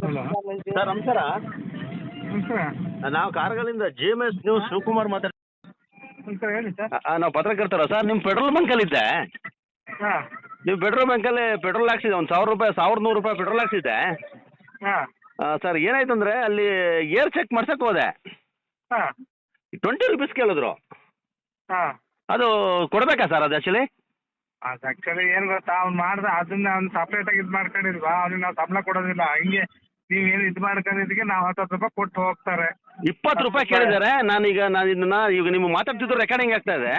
Hello sir ನಮಸ್ಕಾರ. ನಮಸ್ಕಾರ. ನಾವು ಕಾರ್ಗಳಿಂದ GMS ನ್ಯೂಸ್ ಶಿವಕುಮಾರ್ ನಮಸ್ಕಾರ, ಹೇಳಿ ಸರ್. ನಾವು ಪತ್ರಕರ್ತರ ಸರ್. ನಿಮ್ಮ ಪೆಟ್ರೋಲ್ ಬಂಕಲ್ಲಿದ್ದೆ. ಹಾಂ ನೀವು ಪೆಟ್ರೋಲ್ ಬಂಕಲ್ಲಿ ಪೆಟ್ರೋಲ್ ಹಾಕ್ಸಿದೆ, ಒಂದು ₹1,000 ₹1,100 ಪೆಟ್ರೋಲ್ ಹಾಕ್ಸಿದ್ದೆ. ಹಾಂ ಸರ್ ಏನಾಯ್ತು ಅಂದರೆ ಅಲ್ಲಿ ಏರ್ ಚೆಕ್ ಮಾಡ್ಸಕ್ಕೆ ಹೋದೆ. ಹಾಂ ₹20 ಕೇಳಿದ್ರು. ಹಾಂ ಅದು ಕೊಡಬೇಕಾ ಸರ್ ಅದು ಆ್ಯಕ್ಚುಲಿ? ಅದು ಆ್ಯಕ್ಚುಲಿ ಏನು ಗೊತ್ತಾ, ಅವ್ನು ಮಾಡ್ದೆ ಅದನ್ನ ಅವ್ನು ಸಪ್ರೇಟಾಗಿ ಇದು ಮಾಡ್ಕೊಂಡಿಲ್ವಾ, ಅವ್ನಿಗೆ ನಾವು ಸಂಬಳ ಕೊಡೋದಿಲ್ಲ. ಹಿಂಗೆ ನೀವೇನು ಇದು ಮಾಡ್ಕೊಂಡಿದ್ದಕ್ಕೆ ನಾವು ₹10 ಕೊಟ್ಟು ಹೋಗ್ತಾರೆ. ₹20 ಕೇಳಿದ್ದಾರೆ. ನಾನು ಇದನ್ನ ಈಗ ನೀವು ಮಾತಾಡ್ತಿದ್ದು ರೆಕಾರ್ಡಿಂಗ್ ಆಗ್ತಾ ಇದೆ.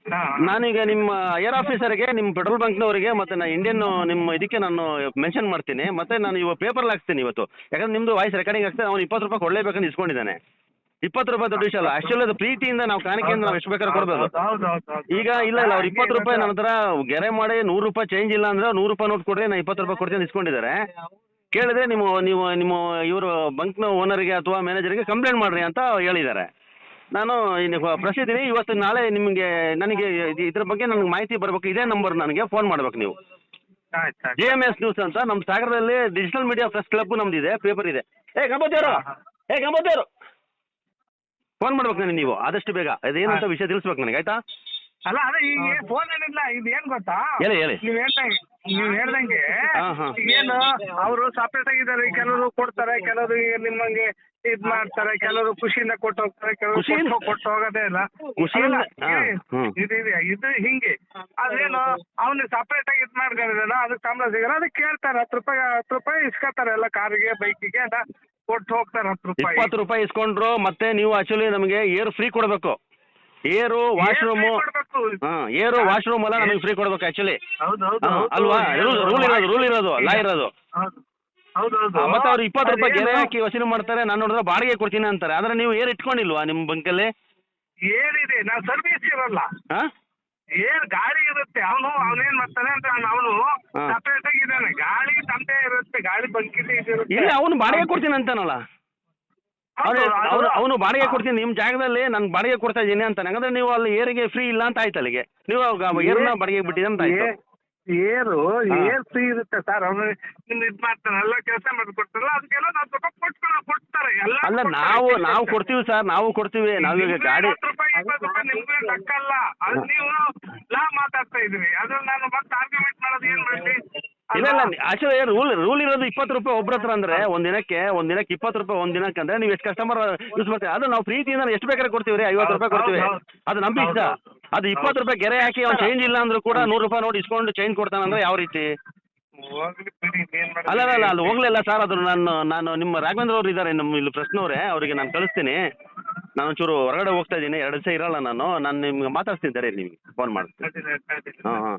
ಹಾಂ ನಾನೀಗ ನಿಮ್ಮ ಏರ್ ಆಫೀಸರ್ಗೆ, ನಿಮ್ಮ ಪೆಟ್ರೋಲ್ ಬಂಕ್ನವರಿಗೆ ಮತ್ತು ನಾನು ಇಂಡಿಯನ್ ನಿಮ್ಮ ಇದಕ್ಕೆ ನಾನು ಮೆನ್ಷನ್ ಮಾಡ್ತೀನಿ. ಮತ್ತು ನಾನು ಇವಾಗ ಪೇಪರ್ಲ್ಲಿ ಹಾಕ್ತೀನಿ ಇವತ್ತು. ಯಾಕಂದ್ರೆ ನಿಮ್ಮದು ವಾಯ್ಸ್ ರೆಕಾರ್ಡಿಂಗ್ ಆಗ್ತದೆ. ಅವ್ನು ₹20 ಕೊಡಲೇಬೇಕಂತ ಇಸ್ಕೊಂಡಿದ್ದಾನೆ. ₹20 ದೊಡ್ಡ ವಿಷಯ ಅಲ್ಲ. ಆ್ಯಕ್ಚುಲಿ ಅದು ಪ್ರೀತಿಯಿಂದ ನಾವು ಕಾಣಿಕೆಯಿಂದ ನಾವು ಎಷ್ಟು ಬೇಕಾದ್ರೂ ಕೊಡ್ಬೋದು. ಹೌದು ಹೌದು ಹೌದು. ಈಗ ಇಲ್ಲ ಅವ್ರು ₹20 ನನ್ನ ಹತ್ರ ಗೆರೆ ಮಾಡಿ ₹100 ಚೇಂಜ್ ಇಲ್ಲ ಅಂದರೆ ₹100 ನೋಟ್ ಕೊಡ್ರಿ, ನಾನು ₹20 ಕೊಡ್ತೀನಿ ಅಂತ ಇಸ್ಕೊಂಡಿದ್ದಾರೆ. ಕೇಳಿದ್ರೆ ನಿಮ್ಮ ಇವರು ಬಂಕ್ನ ಓನರ್ಗೆ ಅಥವಾ ಮ್ಯಾನೇಜರ್ಗೆ ಕಂಪ್ಲೇಂಟ್ ಮಾಡಿರಿ ಅಂತ ಹೇಳಿದ್ದಾರೆ. ನಾನು ಪ್ರಸಿದ್ದೀನಿ ಇವತ್ತು ನಾಳೆ ನಿಮಗೆ ನನಗೆ ಇದ್ರ ಬಗ್ಗೆ ನನಗೆ ಮಾಹಿತಿ ಬರಬೇಕು. ಇದೇ ನಂಬರ್ ನನಗೆ ಫೋನ್ ಮಾಡ್ಬೇಕು ನೀವು. ಆಯ್ತು ಆಯ್ತು. GMS ನ್ಯೂಸ್ ಅಂತ ನಮ್ಮ ಸಾಗರದಲ್ಲಿ ಡಿಜಿಟಲ್ ಮೀಡಿಯಾ ಪ್ರೆಸ್ ಕ್ಲಬ್ ನಮ್ದಿದೆ, ಪೇಪರ್ ಇದೆ. ಗಂಗೋತಿಯವರು ಫೋನ್ ಮಾಡ್ಬೇಕು ನನಗೆ ನೀವು ಆದಷ್ಟು ಬೇಗ. ಅದೇನಂತ ವಿಷಯ ತಿಳಿಸ್ಬೇಕು ನನಗೆ, ಆಯ್ತಾ? ಅಲ್ಲ ಅದೇ ಈಗ ಫೋನ್ ಏನಿಲ್ಲ, ಇದು ಏನು ಗೊತ್ತಾ, ಹೇಳಿ. ನೀವು ಹೇಳ್ದಂಗೆ ಹಾಂ. ಈಗೇನು ಅವರು ಸಪ್ರೇಟ್ ಆಗಿದ್ದಾರೆ. ಕೆಲವರು ಕೊಡ್ತಾರೆ, ಕೆಲವರು ನಿಮ್ಮಂಗೆ ಇದು ಮಾಡ್ತಾರೆ, ಕೆಲವರು ಖುಷಿಯಿಂದ ಕೊಟ್ಟು ಹೋಗ್ತಾರೆ, ಕೆಲವರು ಕೊಟ್ಟು ಹೋಗೋದೇ ಇಲ್ಲ. ಖುಷಿಯಿಂದ ಇದು ಹಿಂಗೆ ಅದೇನು ಅವ್ನಿಗೆ ಸಪ್ರೇಟ್ ಆಗಿ ಇದು ಮಾಡ್ಕೊಂಡಿದ್ದಾನ, ಅದಕ್ಕೆ ಸಂಬಳ ಸಿಗಲ್ಲ. ಅದಕ್ಕೆ ಕೇಳ್ತಾರೆ ₹10 ಇಸ್ಕೊತಾರೆ ಎಲ್ಲ ಕಾರಿಗೆ ಬೈಕಿಗೆ ಅಂತ ಕೊಟ್ಟು ಹೋಗ್ತಾರೆ. ₹10 ಇಸ್ಕೊಂಡ್ರು. ಮತ್ತೆ ನೀವು ಆಕ್ಚುಲಿ ನಮಗೆ ಏರ್ ಫ್ರೀ ಕೊಡಬೇಕು. ಏರು ವಾಶ್ರೂಮು ಏರು ವಾಶ್ರೂಮ್ ಎಲ್ಲ ನಮಗೆ ಫ್ರೀ ಕೊಡ್ಬೇಕು ಆಕ್ಚುಲಿ, ಅಲ್ವಾ? ರೂಲ್ ಇರೋದು ಲಾ ಇರೋದು. ಮತ್ತೆ ಅವ್ರು ₹20 ಗೆರೆ ಹಾಕಿ ವಸೂಲಿ ಮಾಡ್ತಾರೆ. ನಾನು ನೋಡಿದ್ರೆ ಬಾಡಿಗೆ ಕೊಡ್ತೀನಿ ಅಂತಾರೆ. ಆದ್ರೆ ನೀವು ಏರ್ ಇಟ್ಕೊಂಡಿಲ್ವಾ ನಿಮ್ಮ ಬಂಕಲ್ಲಿ? ಏನಿದೆ, ನಾವು ಸರ್ವಿಸ್ ಇರಲ್ಲ. ಹಾಂ, ಏನ್ ಗಾಡಿ ಇರುತ್ತೆ. ಅವನೇನ್ ಮಾಡ್ತಾನೆ ಅಂತ ಅವನು ಸಪ್ರೇಟ್ ಆಗಿದ್ದಾನೆ. ಗಾಡಿ ತಂದೆ ಇರುತ್ತೆ, ಗಾಡಿ ಬಂಕಿದೆ ಇರುತ್ತೆ. ಇಲ್ಲ ಅವನು ಬಾಡಿಗೆ ಕೊಡ್ತೀನಿ ಅಂತಾನಲ್ಲ. ಅವನು ಬಾಡಿಗೆ ಕೊಡ್ತೀನಿ ನಿಮ್ಮ ಜಾಗದಲ್ಲಿ, ನಾನು ಬಾಡಿಗೆ ಕೊಡ್ತಾ ಇದ್ದೀನಿ ಅಂತಾನೆ. ಹಂಗಂದ್ರೆ ನೀವು ಅಲ್ಲಿ ಏರಿಗೆ ಫ್ರೀ ಇಲ್ಲ ಅಂತ ಆಯ್ತು. ಅಲ್ಲಿಗೆ ನೀವು ಏರ್ನ ಬಾಡಿಗೆ ಬಿಟ್ಟಿದೆ ಅಂತ ಆಯ್ತು. ಏರ್ ಫ್ರೀ ಇರುತ್ತೆ ಸರ್. ಅವನು ನಿಮ್ಗೆ ಇದು ಮಾಡ್ತಾನೆ, ಎಲ್ಲ ಕೆಲಸ ಮಾಡಿ ಕೊಡ್ತಾರಲ್ಲ, ಅದಕ್ಕೆಲ್ಲ ನಾವು ಕೊಡ್ತಾರೆ ಎಲ್ಲ. ಅಲ್ಲ ನಾವು ಕೊಡ್ತೀವಿ ಸರ್, ನಾವು ಕೊಡ್ತೀವಿ. ನಾವೀಗ ಗಾಡಿ ₹20 ನಿಮ್ಗೆ ಲೆಕ್ಕಲ್ಲ. ಅದು ನೀವು ಲಾ ಮಾತಾಡ್ತಾ ಇದೀವಿ. ಅದ್ರಲ್ಲಿ ನಾನು ಮತ್ತೆ ಆರ್ಗ್ಯುಮೆಂಟ್ ಮಾಡೋದು ಏನ್ ಮಾಡಿ? ಇಲ್ಲ ಆಕ್ಚುಲಿ ರೂಲ್ ಇರೋದು ₹20 ಒಬ್ಬರ ಹತ್ರ ಅಂದ್ರೆ ಒಂದಿನಕ್ಕೆ ₹20 ಒಂದಿನಕ್ಕೆ ಅಂದ್ರೆ ನೀವು ಎಷ್ಟು ಕಸ್ಟಮರ್ ಯೂಸ್ ಮಾಡ್ತೀವಿ. ಅದು ನಾವು ಪ್ರೀತಿಯಿಂದ ಎಷ್ಟು ಬೇಕಾದ್ರೆ ಕೊಡ್ತೀವಿ ರೀ. ₹50 ಕೊಡ್ತೀವಿ, ಅದು ನಮ್ಮ ಇಷ್ಟ. ಅದು ₹20 ಗೆರೆ ಹಾಕಿ ಅವ್ನು ಚೇಂಜ್ ಇಲ್ಲ ಅಂದ್ರೂ ಕೂಡ ₹100 ನೋಡಿ ಇಸ್ಕೊಂಡು ಚೇಂಜ್ ಕೊಡ್ತಾನಂದ್ರೆ ಯಾವ ರೀತಿ? ಅಲ್ಲ ಅಲ್ಲಿ ಹೋಗ್ಲಿಲ್ಲ ಸರ್. ಅದು ನಾನು ನಿಮ್ಮ ರಾಘವೇಂದ್ರ ಅವ್ರು ಇದ್ದಾರೆ ನಮ್ಮ ಇಲ್ಲಿ ಪ್ರಶ್ನವ್ರೆ, ಅವರಿಗೆ ನಾನು ಕಳಿಸ್ತೀನಿ. ನಾನು ಒಂಚೂರು ಹೊರಗಡೆ ಹೋಗ್ತಾ ಇದ್ದೀನಿ, 2 ದಿವಸ ಇರಲ್ಲ ನಾನು ನಿಮ್ಗೆ ಮಾತಾಡ್ತೀನಿ. ಸರಿ, ನಿಮ್ಗೆ ಫೋನ್ ಮಾಡ್ತೀನಿ. ಹಾಂ.